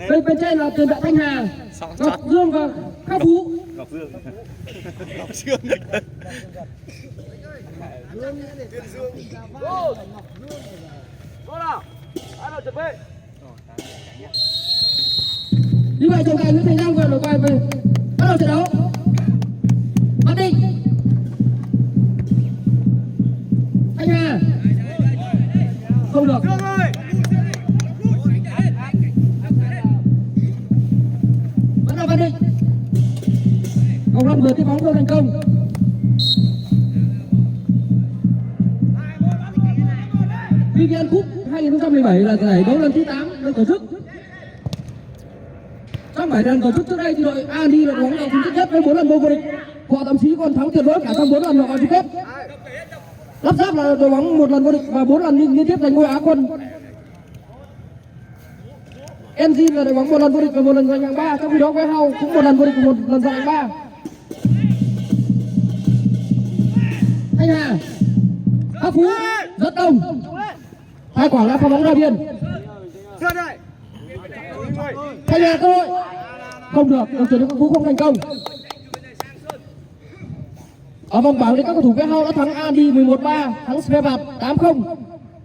Bên trên là tiền đạo Thanh Hà, Ngọc Dương và Khắc Phú. Ngọc Dương. Như vậy trọng tài Nguyễn Thành Long vừa đổi quay về bắt đầu trận đấu. Bắt đi. Thanh Hà. Không được. Bắt đầu bắt đi. Ngọc Lâm vừa tiếp bóng không thành công. VVN Cup 2017 là giải đấu lần thứ 8 được tổ chức. Trong 7 lần tổ chức trước đây thì đội Ani là đội bóng đầu thành tích nhất với 4 lần vô địch. Họ thậm chí còn thắng tuyệt đối cả trong 4 lần họ vào chung kết. Lắp Ráp là đội bóng 1 lần vô địch và 4 lần liên tiếp giành ngôi Á quân. Engine là đội bóng 1 lần vô địch và 1 lần giành hạng 3, trong khi đó Warehouse cũng 1 lần vô địch và 1 lần giành hạng 3. Thanh Hà, Khắc Phú, rất đông. Hai quả là pha bóng ra biên. Thanh Hà cơ hội không được, đường chuyền Khắc Phú không thành công. Ở vòng bảng thì các cầu thủ Warehouse đã thắng Andy 11-3, thắng Svevat 8-0,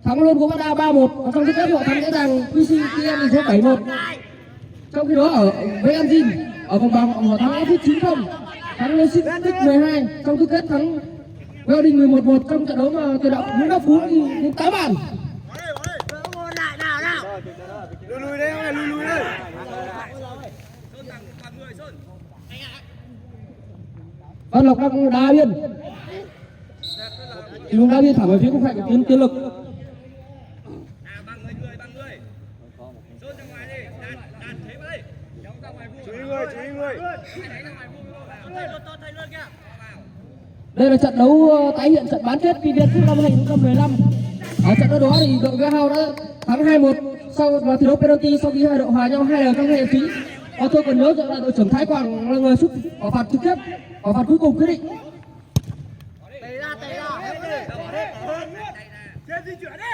thắng luôn Gomada 3-1 và trong trận kết họ thắng dễ dàng QCTM số 7-1. Trong khi đó ở với Engine ở vòng bảng họ thắng F 9-0, thắng Logistics 12, trong tứ kết thắng Welding 11-1 trong trận đấu mà tiền đạo Nguyễn Khắc Phú đi đến 8 bàn. Lùi đây, ông này lùi đây. Văn Lộc đang đá biên. Thì đá biên thẳng về phía khung thành của Tiến Lực. Chú ý người. Đây là trận đấu tái hiện trận bán kết VVN Cup năm 2015. Ở trận đấu đó thì đội Warehouse đã thắng 2-1 sau và thi đấu penalty sau khi hai đội hòa nhau 2 lần trong hiệp phí. Và tôi còn nhớ rằng là đội trưởng Thái Quảng là người sút quả phạt trực tiếp, quả phạt cuối cùng quyết định. Di chuyển đi.